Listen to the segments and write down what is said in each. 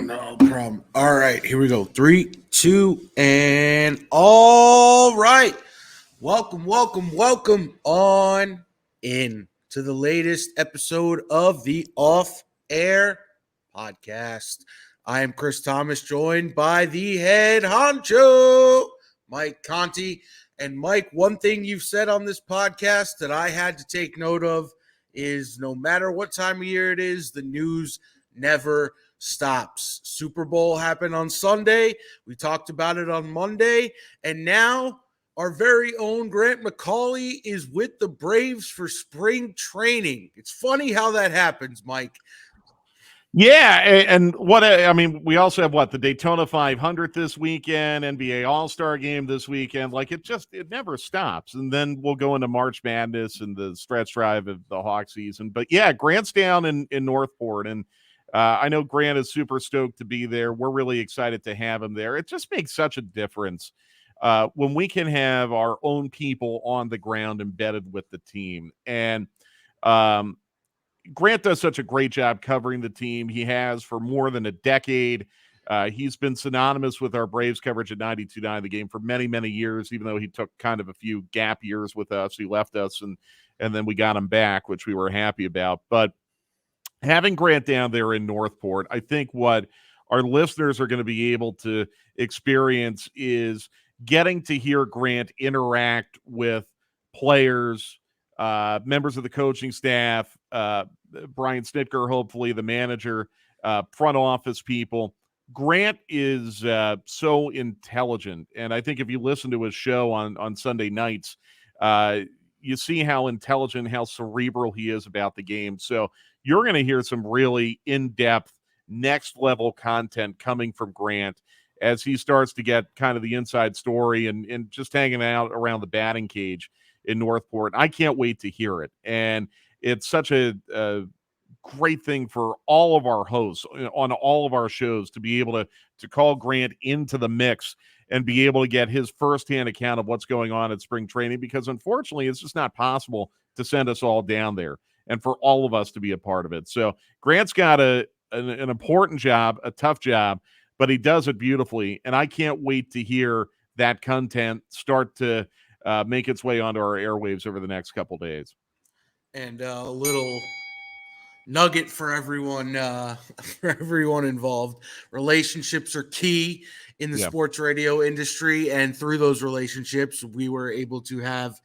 No problem. All right, here we go. 3, 2, and all right. Welcome on in to the latest episode of the Off Air Podcast. I am Chris Thomas, joined by the head honcho, Mike Conti. And Mike, one thing you've said on this podcast that I had to take note of is no matter what time of year it is, the news never stops. Super Bowl happened on Sunday. We talked about it on Monday. And now our very own Grant McCauley is with the Braves for spring training. It's funny how that happens, Mike. Yeah, and we also have the Daytona 500 this weekend, NBA All-Star game this weekend. It never stops. And then we'll go into March Madness and the stretch drive of the Hawk season. But yeah, Grant's down in Northport, and I know Grant is super stoked to be there. We're really excited to have him there. It just makes such a difference when we can have our own people on the ground embedded with the team. And Grant does such a great job covering the team. He has for more than a decade. He's been synonymous with our Braves coverage at 92.9 The Game for many, many years, even though he took kind of a few gap years with us. He left us, and then we got him back, which we were happy about. But having Grant down there in Northport, I think what our listeners are going to be able to experience is getting to hear Grant interact with players, members of the coaching staff, Brian Snitker, hopefully the manager, front office people. Grant is so intelligent, and I think if you listen to his show on Sunday nights, you see how intelligent, how cerebral he is about the game. So you're going to hear some really in-depth, next-level content coming from Grant as he starts to get kind of the inside story and just hanging out around the batting cage in Northport. I can't wait to hear it. And it's such a great thing for all of our hosts on all of our shows to be able to call Grant into the mix and be able to get his firsthand account of what's going on at spring training, because unfortunately it's just not possible to send us all down there and for all of us to be a part of it. So Grant's got an important job, a tough job, but he does it beautifully. And I can't wait to hear that content start to make its way onto our airwaves over the next couple days. And a little nugget for everyone involved. Relationships are key in the sports radio industry, and through those relationships we were able to have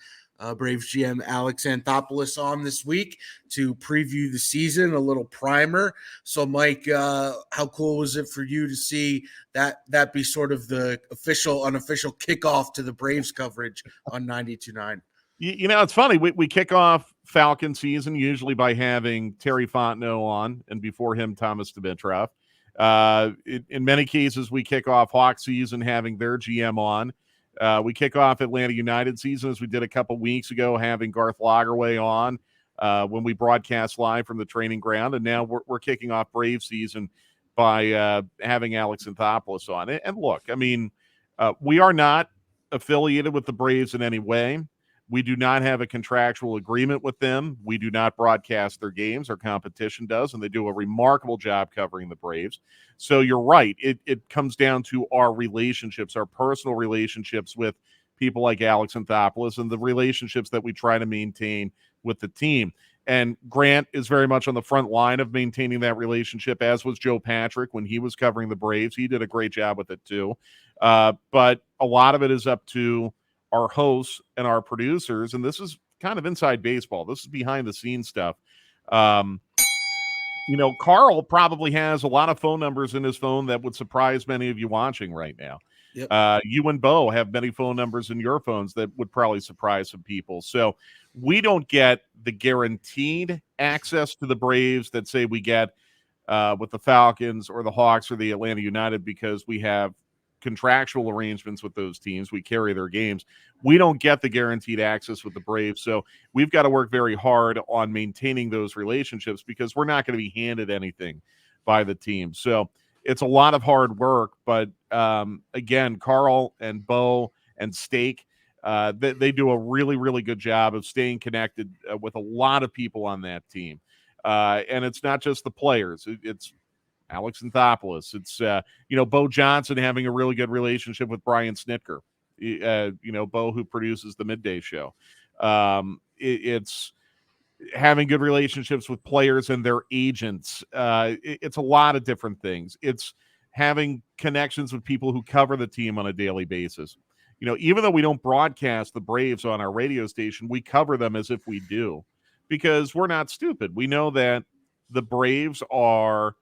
Braves GM Alex Anthopoulos on this week to preview the season, a little primer. So Mike, how cool was it for you to see that be sort of the unofficial kickoff to the Braves coverage on 92.9? You know, it's funny. We kick off Falcon season usually by having Terry Fontenot on, and before him, Thomas Dimitrov. In many cases, we kick off Hawk season having their GM on. We kick off Atlanta United season, as we did a couple weeks ago, having Garth Lagerwey on when we broadcast live from the training ground. And now we're kicking off Brave season by having Alex Anthopoulos on. And look, I mean, we are not affiliated with the Braves in any way. We do not have a contractual agreement with them. We do not broadcast their games. Our competition does, and they do a remarkable job covering the Braves. So you're right. It comes down to our relationships, our personal relationships with people like Alex Anthopoulos, and the relationships that we try to maintain with the team. And Grant is very much on the front line of maintaining that relationship, as was Joe Patrick when he was covering the Braves. He did a great job with it too. But a lot of it is up to our hosts and our producers, and this is kind of inside baseball. This is behind the scenes stuff. Carl probably has a lot of phone numbers in his phone that would surprise many of you watching right now. Yep. You and Bo have many phone numbers in your phones that would probably surprise some people. So we don't get the guaranteed access to the Braves that say we get with the Falcons or the Hawks or the Atlanta United, because we have contractual arrangements with those teams. We carry their games. We don't get the guaranteed access with the Braves. So we've got to work very hard on maintaining those relationships, because we're not going to be handed anything by the team. So it's a lot of hard work. But again, Carl and Bo and Steak, they do a really, really good job of staying connected with a lot of people on that team. And it's not just the players. It's Alex Anthopoulos. It's Bo Johnson having a really good relationship with Brian Snitker. Bo, who produces the Midday Show. It's having good relationships with players and their agents. It's a lot of different things. It's having connections with people who cover the team on a daily basis. Even though we don't broadcast the Braves on our radio station, we cover them as if we do, because we're not stupid. We know that the Braves are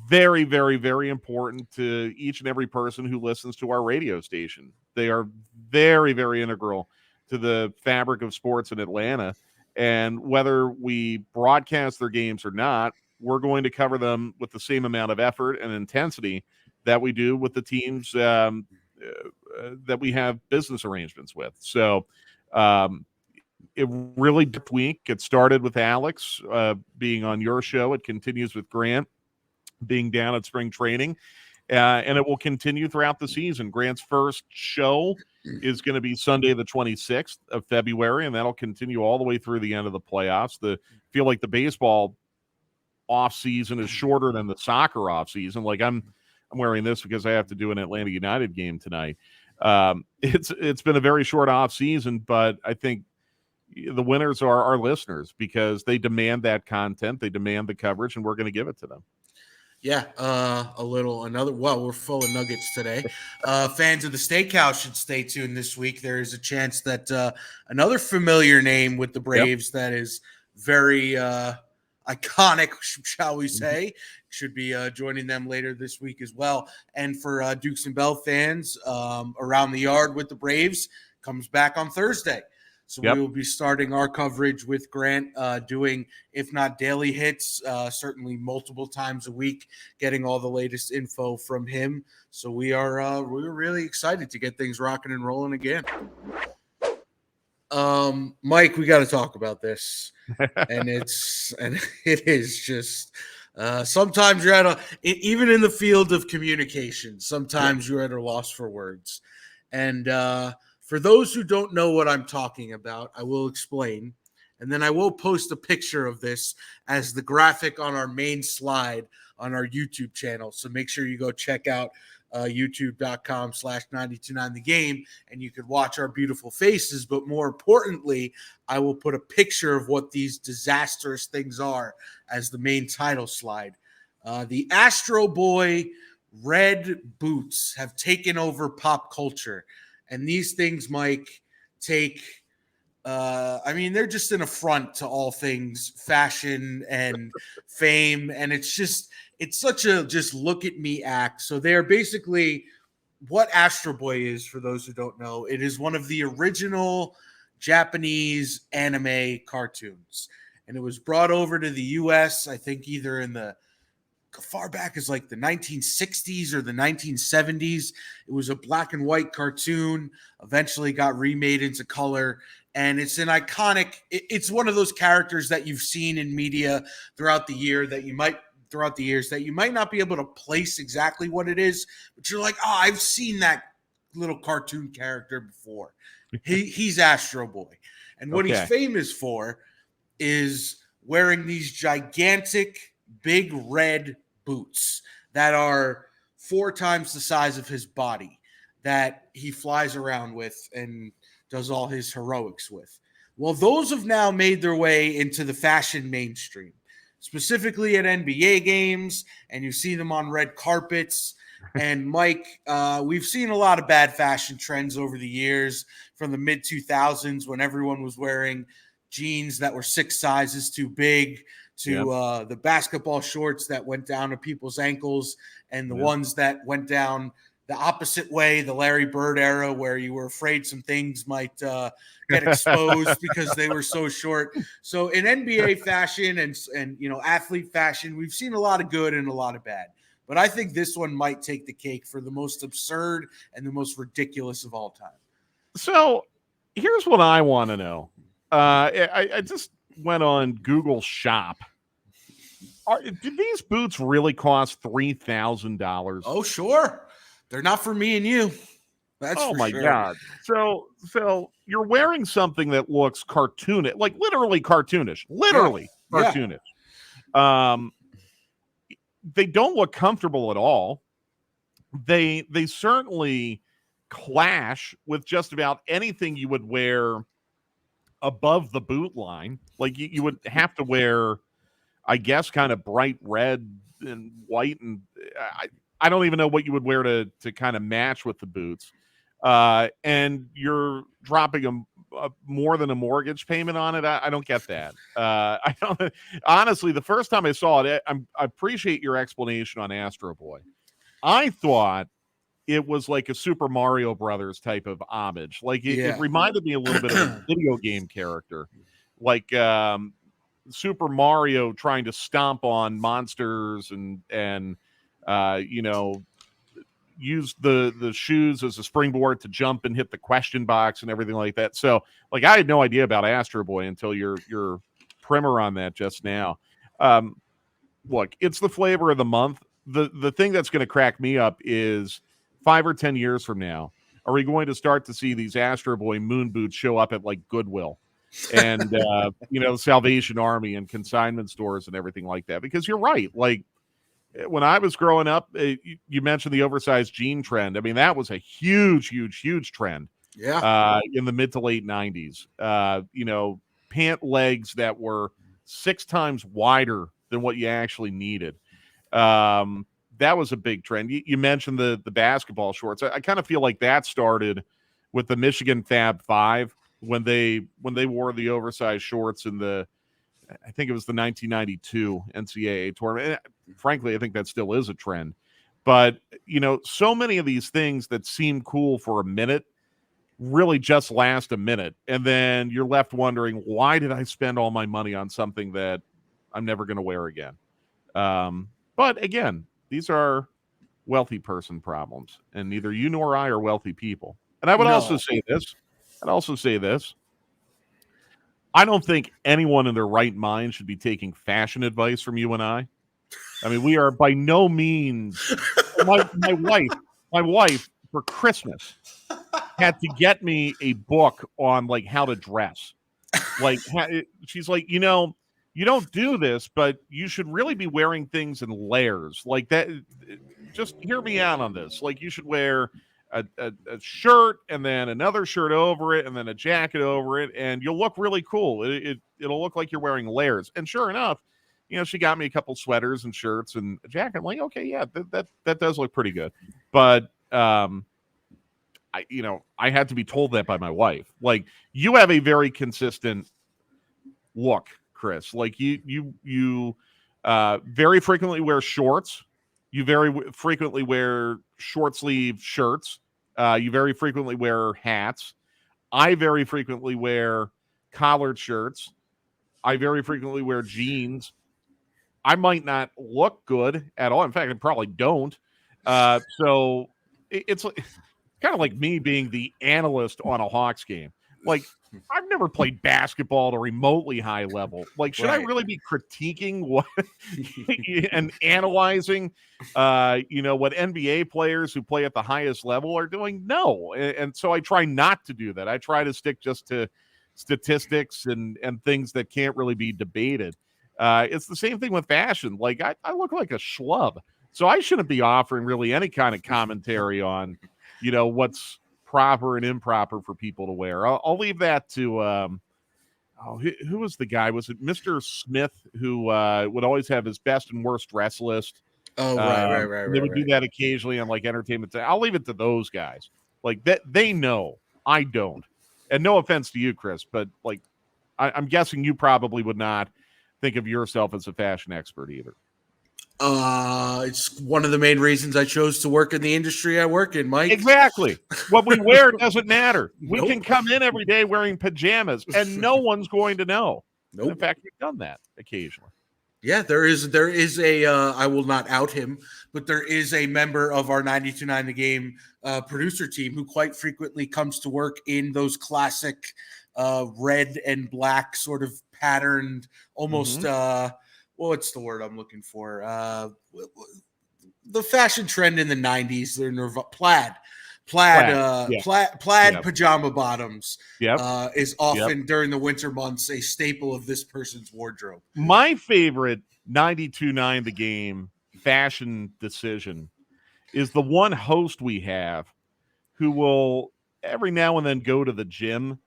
very, very, very important to each and every person who listens to our radio station. They are very, very integral to the fabric of sports in Atlanta. And whether we broadcast their games or not, we're going to cover them with the same amount of effort and intensity that we do with the teams that we have business arrangements with. So it really dipped week. It started with Alex being on your show. It continues with Grant being down at spring training. And it will continue throughout the season. Grant's first show is going to be Sunday, the 26th of February, and that'll continue all the way through the end of the playoffs. Feel like the baseball off season is shorter than the soccer off season. Like I'm wearing this because I have to do an Atlanta United game tonight. It's been a very short off season, but I think the winners are our listeners, because they demand that content, they demand the coverage, and we're going to give it to them. Yeah, we're full of nuggets today. Fans of the Steakhouse should stay tuned this week. There is a chance that another familiar name with the Braves that is very iconic, shall we say, should be joining them later this week as well. And for Dukes and Bell fans, Around the Yard with the Braves comes back on Thursday. So we will be starting our coverage with Grant doing, if not daily hits, certainly multiple times a week, getting all the latest info from him. So we're really excited to get things rocking and rolling again. Mike, we got to talk about this, and it is just sometimes you're even in the field of communication, sometimes you're at a loss for words, and for those who don't know what I'm talking about, I will explain, and then I will post a picture of this as the graphic on our main slide on our YouTube channel. So make sure you go check out youtube.com/929thegame, and you can watch our beautiful faces. But more importantly, I will put a picture of what these disastrous things are as the main title slide. The Astro Boy red boots have taken over pop culture. And these things, Mike, they're just an affront to all things fashion and fame. And it's such a just look at me act. So they're basically what Astro Boy is, for those who don't know. It is one of the original Japanese anime cartoons. And it was brought over to the U.S., I think either in the far back as like the 1960s or the 1970s. It was a black and white cartoon, eventually got remade into color, and it's an iconic, it's one of those characters that you've seen in media throughout the years that you might not be able to place exactly what it is, but you're like, I've seen that little cartoon character before. He's Astro Boy. And what he's famous for is wearing these gigantic big red boots that are 4 times the size of his body, that he flies around with and does all his heroics with. Well, those have now made their way into the fashion mainstream, specifically at NBA games, and you see them on red carpets. And Mike, we've seen a lot of bad fashion trends over the years, from the mid 2000s when everyone was wearing jeans that were 6 sizes too big, to the basketball shorts that went down to people's ankles, and the ones that went down the opposite way, the Larry Bird era, where you were afraid some things might get exposed because they were so short. So in NBA fashion and athlete fashion, we've seen a lot of good and a lot of bad. But I think this one might take the cake for the most absurd and the most ridiculous of all time. So here's what I want to know. I just went on Google Shop. Did these boots really cost $3,000? Oh, sure. They're not for me and you. That's oh for my sure. God. So you're wearing something that looks cartoonish, like literally cartoonish. Cartoonish. they don't look comfortable at all. They certainly clash with just about anything you would wear above the boot line. Like you would have to wear, I guess, kind of bright red and white, and I don't even know what you would wear to kind of match with the boots. And you're dropping more than a mortgage payment on it. I don't get that. I don't honestly. The first time I saw it, I appreciate your explanation on Astro Boy. I thought it was like a Super Mario Brothers type of homage. Like it reminded me a little bit of a video game character, like Super Mario trying to stomp on monsters and use the shoes as a springboard to jump and hit the question box and everything like that. So like I had no idea about Astro Boy until your primer on that just now. Look, it's the flavor of the month. The thing that's going to crack me up is 5 or 10 years from now, are we going to start to see these Astro Boy moon boots show up at like Goodwill and Salvation Army and consignment stores and everything like that? Because you're right. Like when I was growing up, you mentioned the oversized jean trend. I mean, that was a huge trend. Yeah. In the mid to late 90s. Pant legs that were 6 times wider than what you actually needed. That was a big trend. You mentioned the basketball shorts. I kind of feel like that started with the Michigan Fab Five when they wore the oversized shorts in I think it was the 1992 NCAA tournament. And frankly, I think that still is a trend. But, so many of these things that seem cool for a minute really just last a minute. And then you're left wondering, why did I spend all my money on something that I'm never going to wear again? But again, these are wealthy person problems, and neither you nor I are wealthy people. And I would also say this. I don't think anyone in their right mind should be taking fashion advice from you and I. I mean, we are by no means. My wife for Christmas had to get me a book on like how to dress. Like she's like, you don't do this, but you should really be wearing things in layers like that. Just hear me out on this. Like you should wear a shirt and then another shirt over it and then a jacket over it, and you'll look really cool. It'll look like you're wearing layers. And sure enough, she got me a couple sweaters and shirts and a jacket. I'm like, okay, yeah, that does look pretty good. But I had to be told that by my wife. Like, you have a very consistent look, Chris. Like you very frequently wear shorts. You very frequently wear short sleeve shirts. You very frequently wear hats. I very frequently wear collared shirts. I very frequently wear jeans. I might not look good at all. In fact, I probably don't. So it's kind of like me being the analyst on a Hawks game. Like, I've never played basketball at a remotely high level. Like, should I really be critiquing what and analyzing, what NBA players who play at the highest level are doing? No. And so I try not to do that. I try to stick just to statistics and things that can't really be debated. It's the same thing with fashion. Like, I look like a schlub. So I shouldn't be offering really any kind of commentary on, what's proper and improper for people to wear. I'll leave that to who was the guy? Was it Mr. Smith who would always have his best and worst dress list? Oh, right. They would do that occasionally on like Entertainment. I'll leave it to those guys. Like that, they know. I don't. And no offense to you, Chris, but like I'm guessing you probably would not think of yourself as a fashion expert either. It's one of the main reasons I chose to work in the industry I work in, Mike. Exactly. What we wear doesn't matter. We can come in every day wearing pajamas and no one's going to know. Nope. In fact, we've done that occasionally. Yeah, there is a I will not out him, but there is a member of our 92.9 The Game producer team who quite frequently comes to work in those classic red and black sort of patterned, almost what's the word I'm looking for? The fashion trend in the 90s, they're plaid pajama bottoms is often during the winter months a staple of this person's wardrobe. My favorite 92.9 The Game fashion decision is the one host we have who will every now and then go to the gym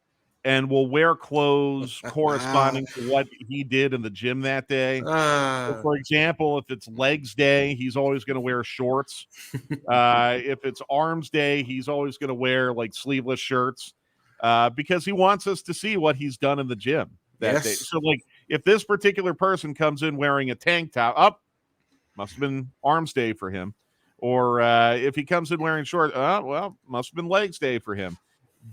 and will wear clothes corresponding to what he did in the gym that day. So for example, if it's legs day, he's always going to wear shorts. If it's arms day, he's always going to wear like sleeveless shirts because he wants us to see what he's done in the gym that day. So like if this particular person comes in wearing a tank top, must have been arms day for him. Or if he comes in wearing shorts, well, must have been legs day for him.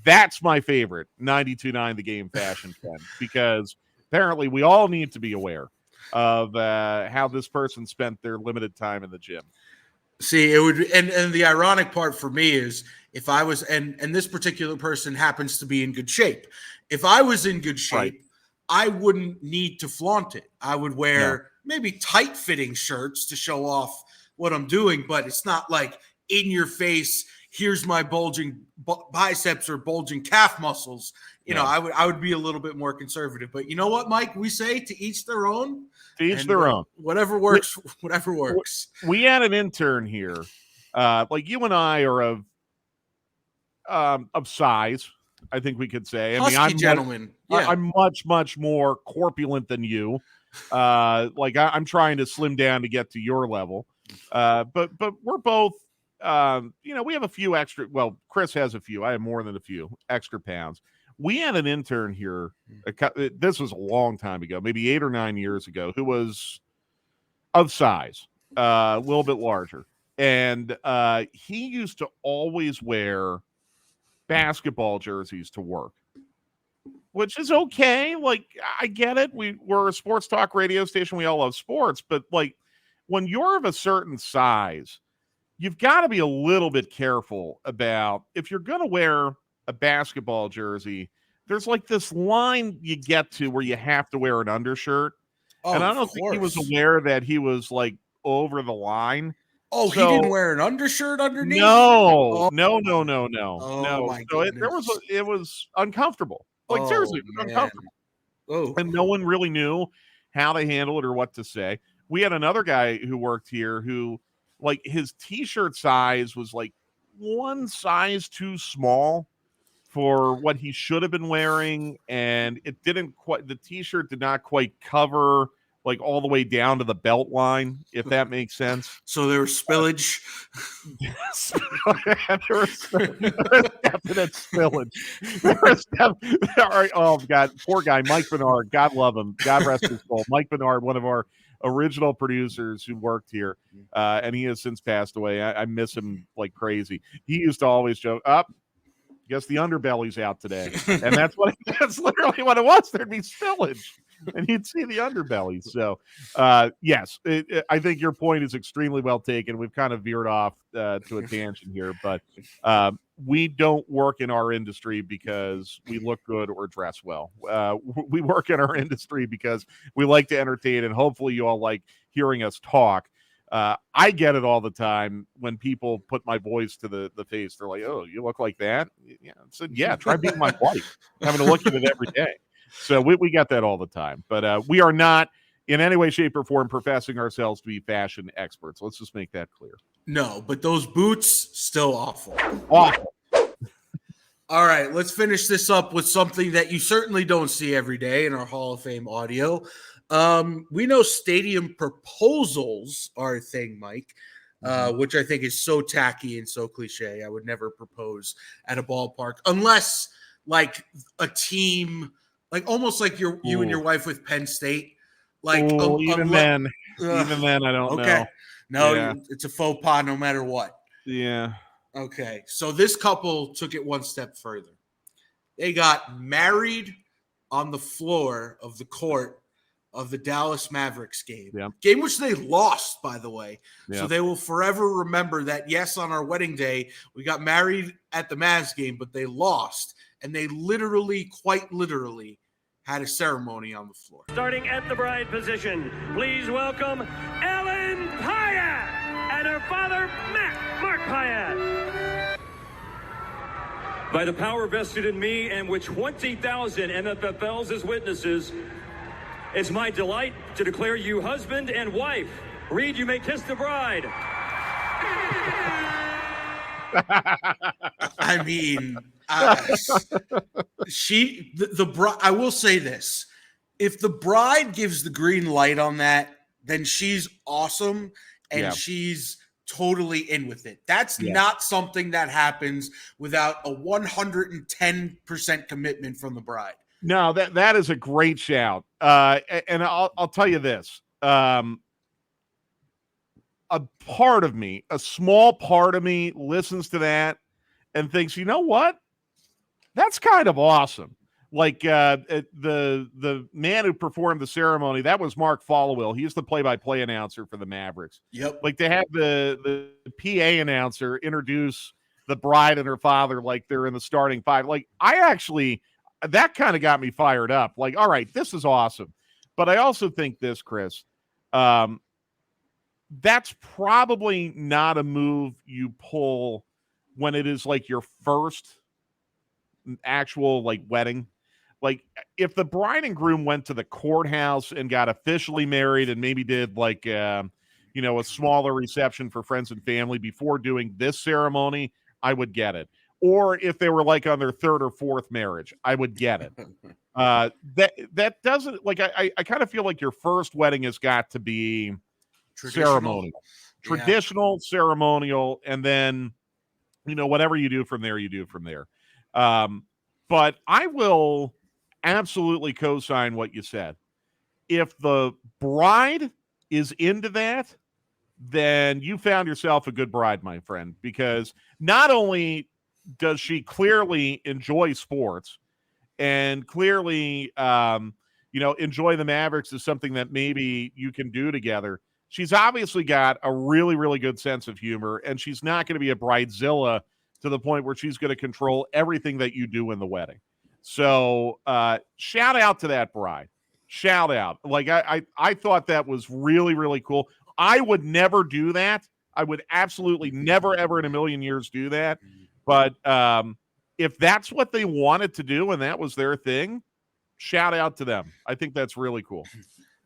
That's my favorite 92.9 The Game fashion trend, because apparently we all need to be aware of how this person spent their limited time in the gym. See, it would, and the ironic part for me is if I was, and this particular person happens to be in good shape. If I was in good shape, right, I wouldn't need to flaunt it. I would wear maybe tight-fitting shirts to show off what I'm doing, but it's not like in your face, here's my bulging biceps or bulging calf muscles. You know, I would be a little bit more conservative. But you know what, Mike? We say to each their own. To each their own. Whatever works, whatever works. We had an intern here. Like you and I are of size, I think we could say. Husky I'm gentleman. I'm much, much more corpulent than you. I'm trying to slim down to get to your level. But we're both, we have a few extra. Well, Chris has a few. I have more than a few extra pounds. We had an intern here. This was a long time ago, maybe 8 or 9 years ago, who was of size, a little bit larger. And he used to always wear basketball jerseys to work, which is okay. Like, I get it. We're a sports talk radio station. We all love sports. But, like, when you're of a certain size, you've got to be a little bit careful about if you're going to wear a basketball jersey, there's like this line you get to where you have to wear an undershirt. And I don't think he was aware that he was like over the line. Oh, so, he didn't wear an undershirt underneath? No. Oh. No. My goodness. So it was uncomfortable. Like, seriously, it was uncomfortable. Oh. And no one really knew how to handle it or what to say. We had another guy who worked here who, like, his t-shirt size was like one size too small for what he should have been wearing, and it didn't quite, the t-shirt did not quite cover like all the way down to the belt line, if that makes sense. So there was spillage. There was definite spillage. Oh God, poor guy, Mike Bernard. God love him. God rest his soul. Mike Bernard, one of our original producers who worked here, and he has since passed away. I miss him like crazy. He used to always joke, guess the underbelly's out today. And that's literally what it was. There'd be spillage and you'd see the underbelly. So yes, I think your point is extremely well taken. We've kind of veered off to a tangent here, but we don't work in our industry because we look good or dress well. We work in our industry because we like to entertain, and hopefully you all like hearing us talk. I get it all the time when people put my voice to the face. They're like, "Oh, you look like that?" Yeah, I said, "Yeah, try being my wife." I'm having to look at it every day. So we get that all the time. But we are not in any way, shape, or form professing ourselves to be fashion experts. Let's just make that clear. No, but those boots, still awful. Awful. All right, let's finish this up with something that you certainly don't see every day in our Hall of Fame audio. We know stadium proposals are a thing, Mike, which I think is so tacky and so cliche. I would never propose at a ballpark unless like a team, like almost like you and your wife with Penn State. Like even then, I don't know. Okay, no, it's a faux pas no matter what. Yeah. Okay, so this couple took it one step further. They got married on the floor of the court of the Dallas Mavericks game. Yeah. Game which they lost, by the way. Yeah. So they will forever remember that, yes, on our wedding day, we got married at the Mavs game, but they lost. And they quite literally, had a ceremony on the floor. Starting at the bride position, please welcome Ellen Pyatt and her father, Mark Pyatt. By the power vested in me and with 20,000 MFFLs as witnesses, it's my delight to declare you husband and wife Reed, you may kiss the bride. I mean, the bride. I will say this: if the bride gives the green light on that, then she's awesome, and she's totally in with it. That's not something that happens without a 110% commitment from the bride. No, that is a great shout. And I'll tell you this. A part of me, a small part of me, listens to that and thinks, you know what? That's kind of awesome. Like the man who performed the ceremony, that was Mark Followill. He's the play-by-play announcer for the Mavericks. Yep. Like to have the PA announcer introduce the bride and her father like they're in the starting five. Like that kind of got me fired up. Like, all right, this is awesome. But I also think this, Chris, that's probably not a move you pull when it is like your first actual like wedding. Like if the bride and groom went to the courthouse and got officially married and maybe did like, a smaller reception for friends and family before doing this ceremony, I would get it. Or if they were like on their third or fourth marriage, I would get it. That doesn't like, I kind of feel like your first wedding has got to be ceremonial, ceremonial, and then whatever you do from there, you do from there. But I will absolutely co-sign what you said. If the bride is into that, then you found yourself a good bride, my friend, because not only does she clearly enjoy sports and clearly enjoy the Mavericks as something that maybe you can do together, she's obviously got a really, really good sense of humor, and she's not going to be a bridezilla to the point where she's going to control everything that you do in the wedding. So shout out to that bride. Shout out. Like I thought that was really, really cool. I would never do that. I would absolutely never, ever in a million years do that. But if that's what they wanted to do and that was their thing, shout out to them. I think that's really cool.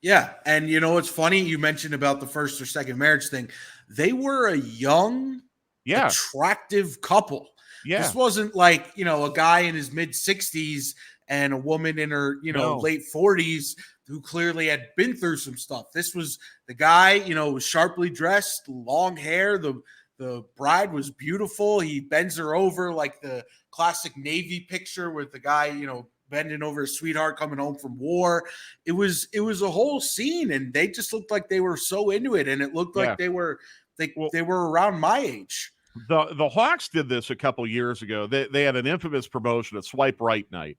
Yeah. And it's funny you mentioned about the first or second marriage thing. They were a young, attractive couple. Yeah. This wasn't like, a guy in his mid 60s and a woman in her, late 40s who clearly had been through some stuff. This was the guy, was sharply dressed, long hair. The bride was beautiful. He bends her over like the classic Navy picture with the guy, bending over his sweetheart coming home from war. It was a whole scene, and they just looked like they were so into it, and it looked like they were around my age. The Hawks did this a couple years ago. They had an infamous promotion, a Swipe Right night,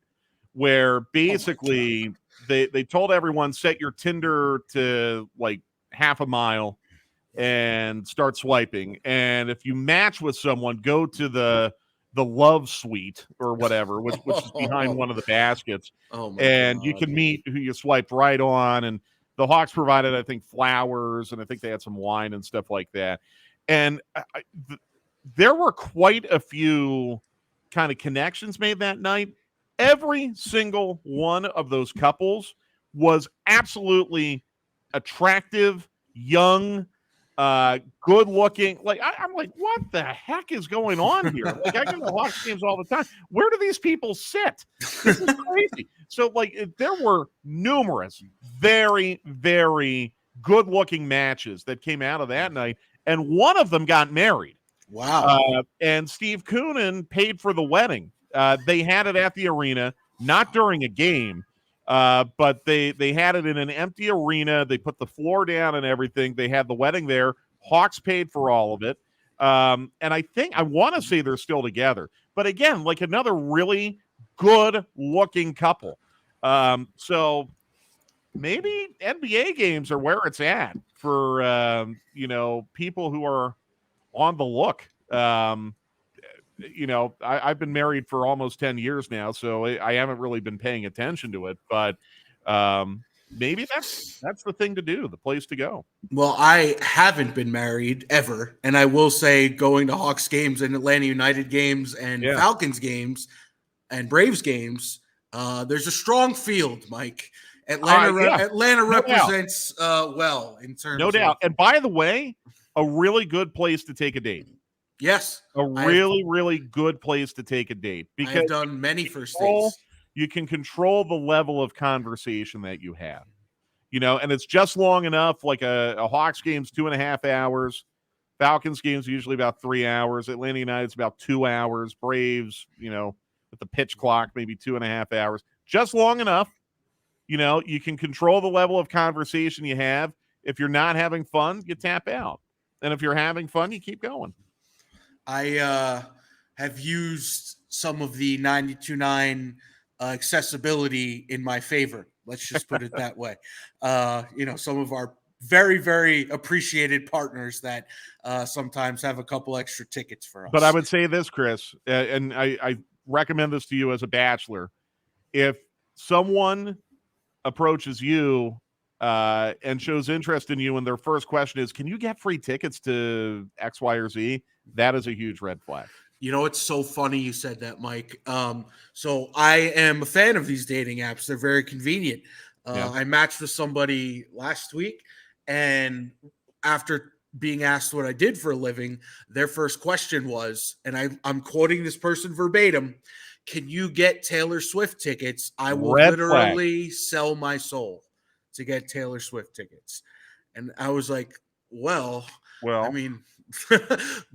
where basically they told everyone, set your Tinder to like half a mile and start swiping. And if you match with someone, go to the love suite or whatever, which is behind one of the baskets. And you can meet who you swiped right on. And the Hawks provided, I think, flowers, and I think they had some wine and stuff like that. And there were quite a few kind of connections made that night. Every single one of those couples was absolutely attractive, young, good looking. Like I'm like, what the heck is going on here? Like I go to Hawks games all the time. Where do these people sit? This is crazy. So like there were numerous very, very good looking matches that came out of that night, and one of them got married. Wow. And Steve Koonin paid for the wedding. They had it at the arena, not during a game. But they had it in an empty arena. They put the floor down and everything. They had the wedding there. Hawks paid for all of it. And I want to say they're still together. But again, like another really good looking couple. So maybe NBA games are where it's at for, people who are on the look. I've been married for almost 10 years now, so I haven't really been paying attention to it, but maybe that's the thing to do, the place to go. Well, I haven't been married ever, and I will say going to Hawks games and Atlanta United games and Falcons games and Braves games, there's a strong field, Mike. Atlanta No represents well in terms. No doubt. And by the way, a really good place to take a date. Yes, Really good place to take a date because I've done many first dates. You can control the level of conversation that you have, and it's just long enough. Like a Hawks game's 2.5 hours. Falcons game's usually about 3 hours. Atlanta United's about 2 hours. Braves, with the pitch clock, maybe 2.5 hours. Just long enough. You can control the level of conversation you have. If you're not having fun, you tap out. And if you're having fun, you keep going. I have used some of the 92.9 accessibility in my favor. Let's just put it that way. Some of our very, very appreciated partners that sometimes have a couple extra tickets for us. But I would say this, Chris, and I recommend this to you as a bachelor. If someone approaches you and shows interest in you, and their first question is, can you get free tickets to X, Y, or Z? That is a huge red flag. It's so funny you said that, Mike. So I am a fan of these dating apps. They're very convenient. I matched with somebody last week, and after being asked what I did for a living, their first question was, and I'm quoting this person verbatim, can you get Taylor Swift tickets? I will literally sell my soul to get Taylor Swift tickets. And I was like, well, I mean,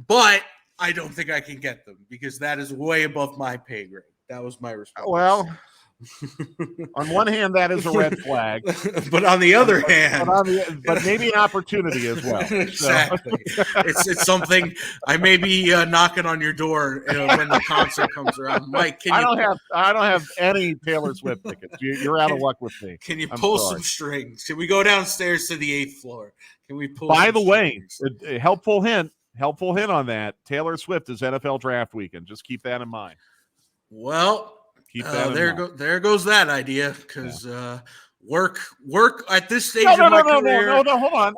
but I don't think I can get them because that is way above my pay grade. That was my response. Well, on one hand, that is a red flag, but on the other hand, but maybe an opportunity as well. Exactly, it's something I may be knocking on your door when the concert comes around. Mike, I don't have any Taylor Swift tickets. You're out of luck with me. Can you pull some strings? Can we go downstairs to the 8th floor? Can we pull? By the way, a helpful hint on that. Taylor Swift is NFL Draft Weekend. Just keep that in mind. Well. There goes that idea because work at this stage of my career. No, hold on.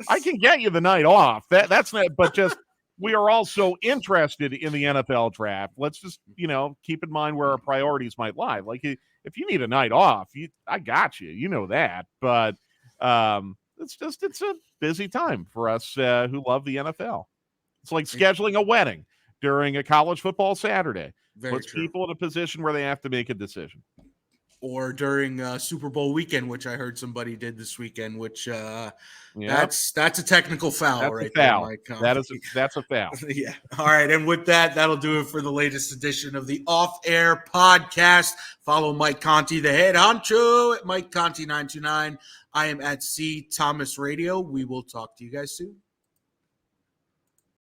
I can get you the night off. That's not. But just we are all so interested in the NFL draft. Let's just keep in mind where our priorities might lie. Like if you need a night off, I got you. You know that. But it's a busy time for us who love the NFL. It's like scheduling a wedding during a college football Saturday. Puts people in a position where they have to make a decision. Or during Super Bowl weekend, which I heard somebody did this weekend, which that's a technical foul. That's right a foul. There, that's a foul. Yeah. All right. And with that'll do it for the latest edition of the Off Air Podcast. Follow Mike Conti, the head honcho, at Mike Conti 929. I am at C Thomas Radio. We will talk to you guys soon.